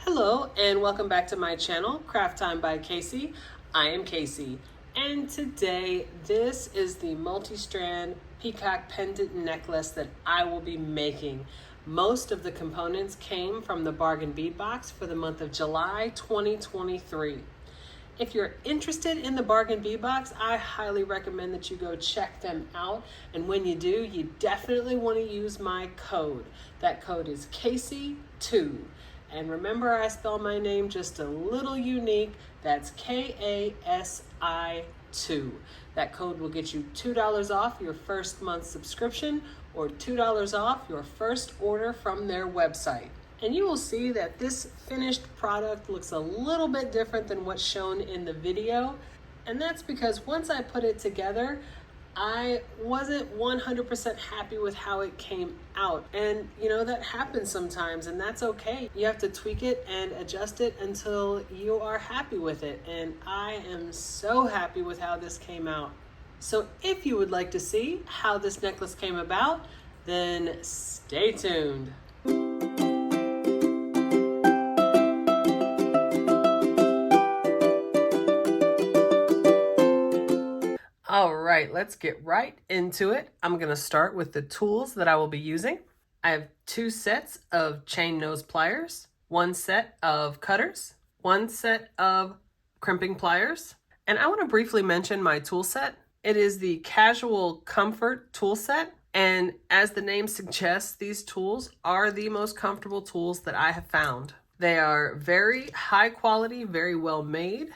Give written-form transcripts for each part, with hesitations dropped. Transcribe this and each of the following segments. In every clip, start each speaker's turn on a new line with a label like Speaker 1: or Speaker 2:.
Speaker 1: Hello and welcome back to my channel, Craft Time by Casey. I am Casey, and today this is the multi-strand peacock pendant necklace that I will be making. Most of the components came from the bargain bead box for the month of July 2023. If you're interested in the bargain bead box, I highly recommend that you go check them out. And when you do, you definitely want to use my code. That code is Casey2. And remember, I spell my name just a little unique. That's KASI2. That code will get you $2 off your first month subscription or $2 off your first order from their website. And you will see that this finished product looks a little bit different than what's shown in the video. And that's because once I put it together, I wasn't 100% happy with how it came out. And you know, that happens sometimes, and that's okay. You have to tweak it and adjust it until you are happy with it. And I am so happy with how this came out. So if you would like to see how this necklace came about, then stay tuned. All right, let's get right into it. I'm going to start with the tools that I will be using. I have 2 sets of chain nose pliers, 1 set of cutters, 1 set of crimping pliers, and I want to briefly mention my tool set. It is the Casual Comfort tool set, and as the name suggests, these tools are the most comfortable tools that I have found. They are very high quality, very well made,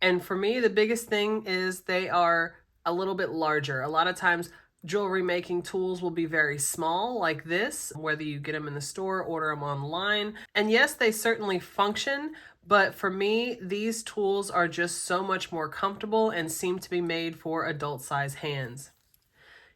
Speaker 1: and for me, the biggest thing is they are a little bit larger. A lot of times jewelry making tools will be very small like this, whether you get them in the store, order them online. And yes, they certainly function, but for me, these tools are just so much more comfortable and seem to be made for adult size hands.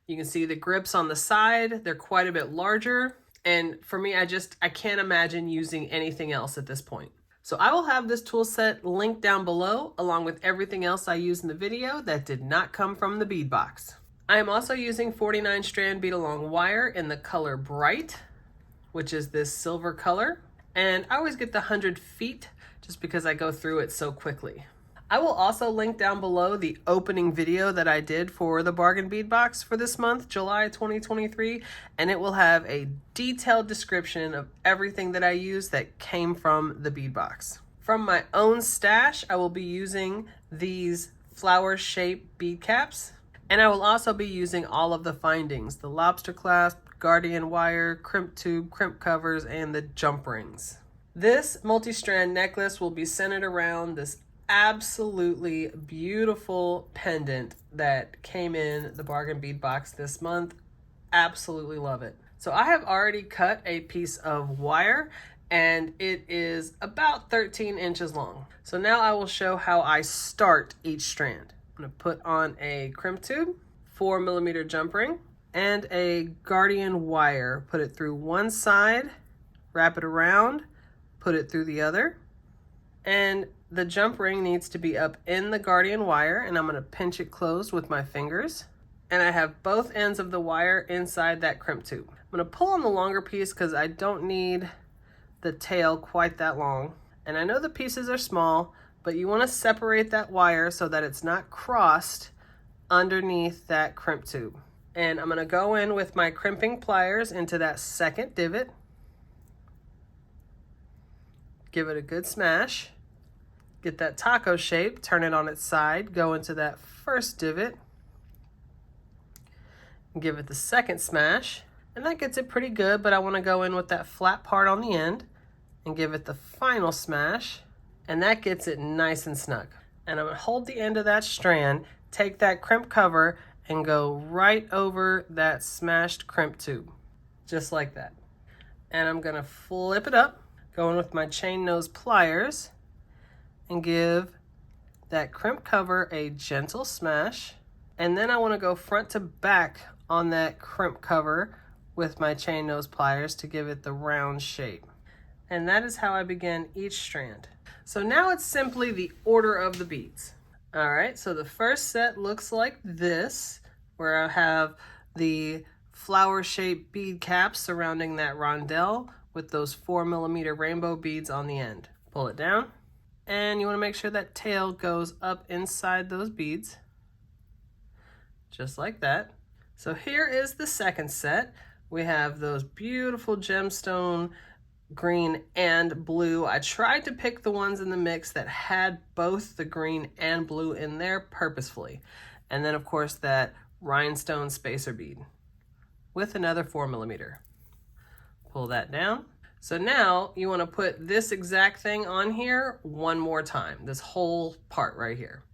Speaker 1: You can see the grips on the side, they're quite a bit larger. And for me, I can't imagine using anything else at this point. So I will have this tool set linked down below along with everything else I used in the video that did not come from the bead box. I am also using 49 strand bead along wire in the color Bright, which is this silver color. And I always get the 100 feet just because I go through it so quickly. I will also link down below the opening video that I did for the bargain bead box for this month, July 2023, and it will have a detailed description of everything that I use that came from the bead box. From my own stash, I will be using these flower-shaped bead caps, and I will also be using all of the findings, the lobster clasp, guardian wire, crimp tube, crimp covers, and the jump rings. This multi-strand necklace will be centered around this absolutely beautiful pendant that came in the bargain bead box this month. Absolutely love it. So I have already cut a piece of wire and it is about 13 inches long. So now I will show how I start each strand. I'm going to put on a crimp tube, 4mm jump ring, and a guardian wire. Put it through one side, wrap it around, put it through the other, and the jump ring needs to be up in the guardian wire, and I'm going to pinch it closed with my fingers. And I have both ends of the wire inside that crimp tube. I'm going to pull on the longer piece because I don't need the tail quite that long. And I know the pieces are small, but you want to separate that wire so that it's not crossed underneath that crimp tube. And I'm going to go in with my crimping pliers into that second divot. Give it a good smash. Get that taco shape, turn it on its side, go into that first divot, and give it the second smash, and that gets it pretty good, but I want to go in with that flat part on the end and give it the final smash, and that gets it nice and snug. And I'm going to hold the end of that strand, take that crimp cover, and go right over that smashed crimp tube, just like that. And I'm going to flip it up, going with my chain nose pliers, and give that crimp cover a gentle smash. And then I want to go front to back on that crimp cover with my chain nose pliers to give it the round shape. And that is how I begin each strand. So now it's simply the order of the beads. All right, so the first set looks like this, where I have the flower-shaped bead caps surrounding that rondelle with those 4mm rainbow beads on the end. Pull it down, and you want to make sure that tail goes up inside those beads, just like that. So here is the second set. We have those beautiful gemstone green and blue. I tried to pick the ones in the mix that had both the green and blue in there purposefully. And then of course that rhinestone spacer bead with another 4mm. Pull that down. So now you want to put this exact thing on here one more time, this whole part right here.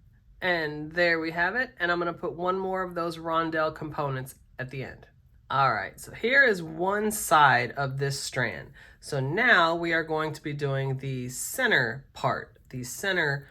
Speaker 1: And there we have it. And I'm going to put one more of those rondelle components at the end. All right, so here is one side of this strand. So now we are going to be doing the center part, the center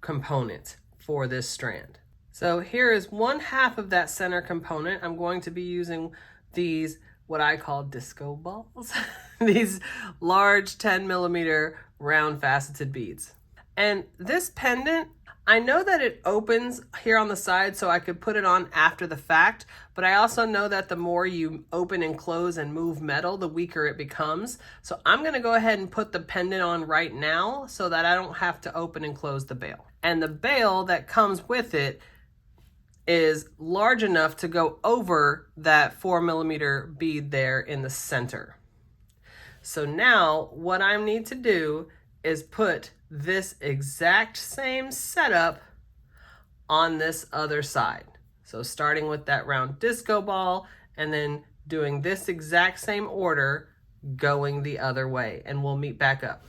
Speaker 1: component for this strand. So here is one half of that center component. I'm going to be using these, what I call disco balls, these large 10mm round faceted beads. And this pendant, I know that it opens here on the side so I could put it on after the fact, but I also know that the more you open and close and move metal, the weaker it becomes. So I'm gonna go ahead and put the pendant on right now so that I don't have to open and close the bail. And the bail that comes with it is large enough to go over that 4mm bead there in the center. So now what I need to do is put this exact same setup on this other side. So starting with that round disco ball and then doing this exact same order going the other way, and we'll meet back up.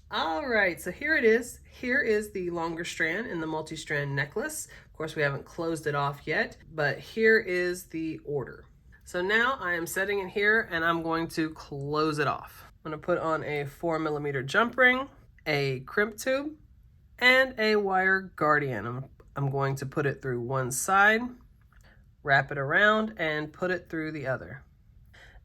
Speaker 1: All right, so here it is. Here is the longer strand in the multi-strand necklace. Of course, we haven't closed it off yet, but here is the order. So now I am setting it here and I'm going to close it off. I'm gonna put on a 4mm jump ring, a crimp tube, and a wire guardian. I'm going to put it through one side, wrap it around, and put it through the other.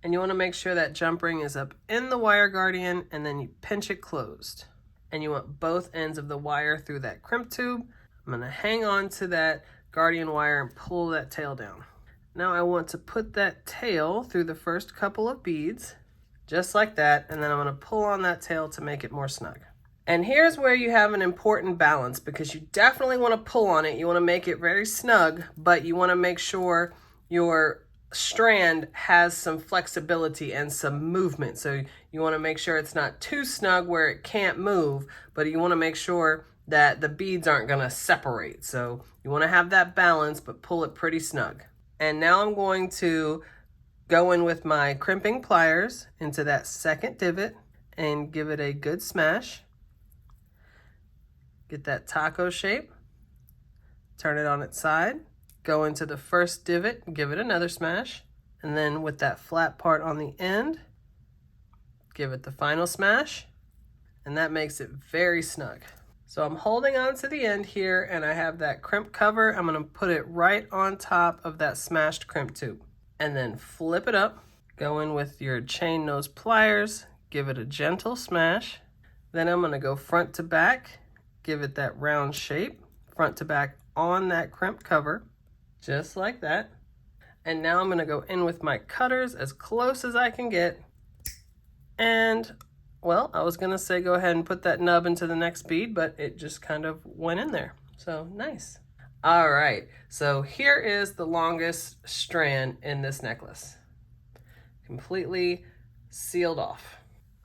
Speaker 1: And you want to make sure that jump ring is up in the wire guardian, and then you pinch it closed. And you want both ends of the wire through that crimp tube. I'm going to hang on to that guardian wire and pull that tail down. Now I want to put that tail through the first couple of beads, just like that, and then I'm going to pull on that tail to make it more snug. And here's where you have an important balance, because you definitely want to pull on it. You want to make it very snug, but you want to make sure your strand has some flexibility and some movement. So you want to make sure it's not too snug where it can't move, but you want to make sure that the beads aren't going to separate. So you want to have that balance, but pull it pretty snug. And now I'm going to go in with my crimping pliers into that second divot and give it a good smash. Get that taco shape, turn it on its side, go into the first divot, give it another smash, and then with that flat part on the end, give it the final smash, and that makes it very snug. So I'm holding on to the end here, and I have that crimp cover. I'm going to put it right on top of that smashed crimp tube, and then flip it up, go in with your chain nose pliers, give it a gentle smash, then I'm going to go front to back, give it that round shape, front to back on that crimp cover, just like that. And now I'm gonna go in with my cutters as close as I can get. And, well, I was gonna say go ahead and put that nub into the next bead, but it just kind of went in there. So nice. All right, so here is the longest strand in this necklace. Completely sealed off.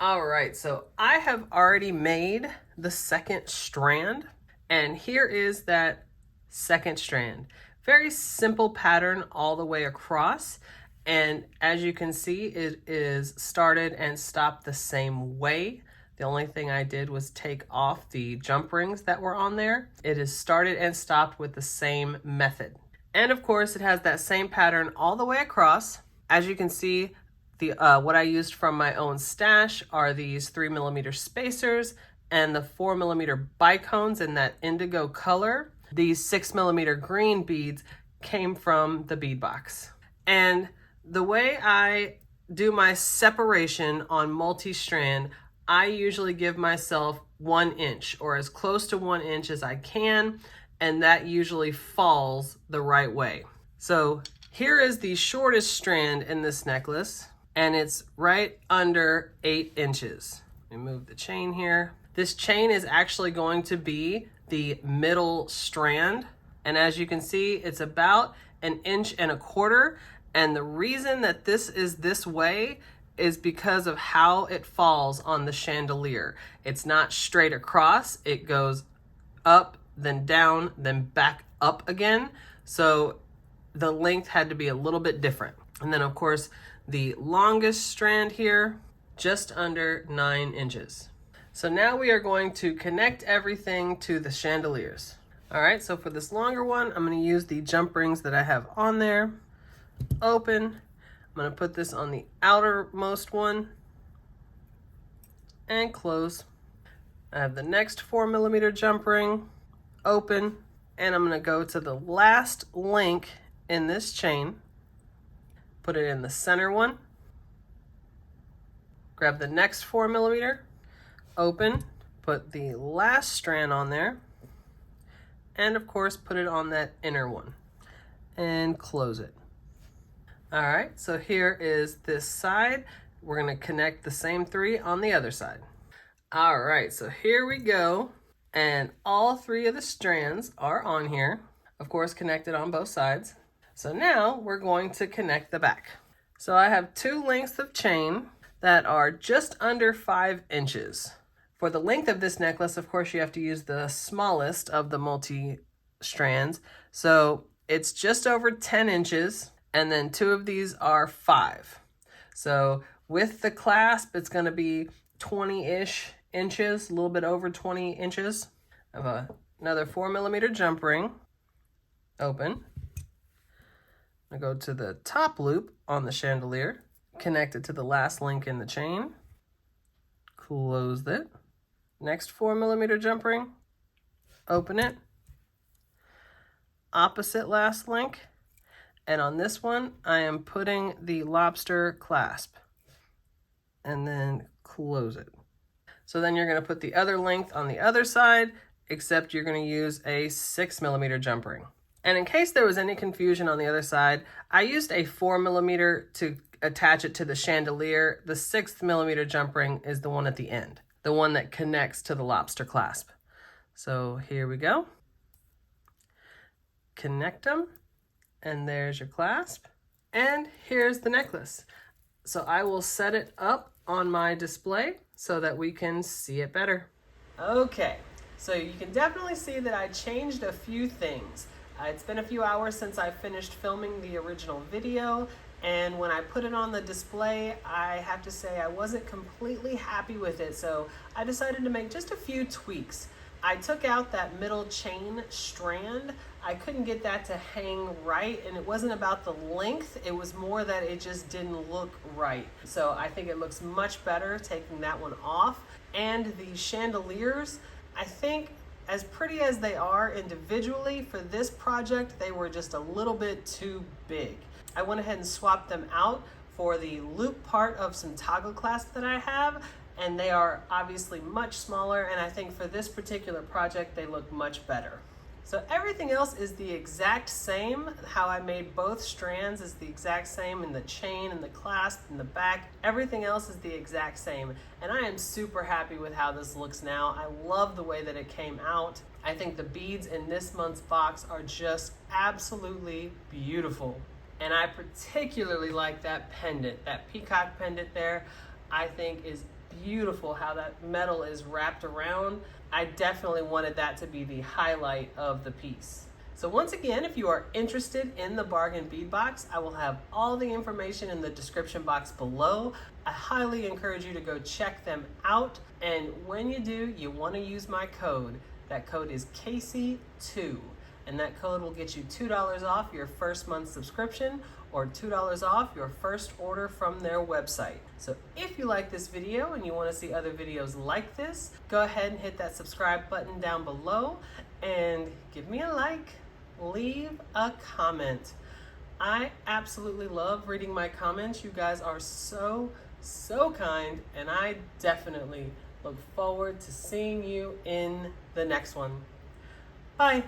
Speaker 1: All right, so I have already made the second strand, and here is that second strand. Very simple pattern all the way across, and as you can see, it is started and stopped the same way. The only thing I did was take off the jump rings that were on there. It is started and stopped with the same method. And of course, it has that same pattern all the way across. As you can see, what I used from my own stash are these 3mm spacers and the 4mm bicones in that indigo color. These 6mm green beads came from the bead box. And the way I do my separation on multi-strand, I usually give myself 1 inch or as close to 1 inch as I can, and that usually falls the right way. So here is the shortest strand in this necklace, and it's right under 8 inches. Let me move the chain here. This chain is actually going to be the middle strand. And as you can see, it's about 1.25 inches. And the reason that this is this way is because of how it falls on the chandelier. It's not straight across, it goes up, then down, then back up again. So the length had to be a little bit different. And then of course, the longest strand here, just under 9 inches. So now we are going to connect everything to the chandeliers. All right, so for this longer one, I'm going to use the jump rings that I have on there. Open. I'm going to put this on the outermost one and close. I have the next 4mm jump ring. Open. And I'm going to go to the last link in this chain. Put it in the center one. Grab the next 4mm. Open. Put the last strand on there. And of course, put it on that inner one and close it. All right, so here is this side. We're gonna connect the same 3 on the other side. All right, so here we go. And all 3 of the strands are on here, of course, connected on both sides. So now we're going to connect the back. So I have 2 lengths of chain that are just under 5 inches. For the length of this necklace, of course, you have to use the smallest of the multi-strands. So it's just over 10 inches, and then 2 of these are 5. So with the clasp, it's going to be 20-ish inches, a little bit over 20 inches. I have another 4mm jump ring. Open. I go to the top loop on the chandelier, connect it to the last link in the chain, close it. Next 4mm jump ring, open it, opposite last link, and on this one, I am putting the lobster clasp, and then close it. So then you're gonna put the other length on the other side, except you're gonna use a 6mm jump ring. And in case there was any confusion on the other side, I used a 4mm to attach it to the chandelier. The 6mm jump ring is the one at the end, the one that connects to the lobster clasp. So here we go. Connect them, and there's your clasp. And here's the necklace. So I will set it up on my display so that we can see it better. Okay, so you can definitely see that I changed a few things. It's been a few hours since I finished filming the original video, and when I put it on the display, I have to say I wasn't completely happy with it, so I decided to make just a few tweaks. I took out that middle chain strand. I couldn't get that to hang right, and it wasn't about the length, it was more that it just didn't look right. So I think it looks much better taking that one off. And the chandeliers, I think, as pretty as they are individually, for this project, they were just a little bit too big. I went ahead and swapped them out for the loop part of some toggle clasp that I have, and they are obviously much smaller, and I think for this particular project, they look much better. So everything else is the exact same. How I made both strands is the exact same in the chain and the clasp and the back. Everything else is the exact same. And I am super happy with how this looks now. I love the way that it came out. I think the beads in this month's box are just absolutely beautiful. And I particularly like that pendant, that peacock pendant there. I think is beautiful how that metal is wrapped around. I definitely wanted that to be the highlight of the piece. So once again, if you are interested in the bargain bead box, I will have all the information in the description box below. I highly encourage you to go check them out. And when you do, you want to use my code. That code is Casey2. And that code will get you $2 off your first month's subscription or $2 off your first order from their website. So if you like this video and you want to see other videos like this, go ahead and hit that subscribe button down below and give me a like, leave a comment. I absolutely love reading my comments. You guys are so kind, and I definitely look forward to seeing you in the next one. Bye.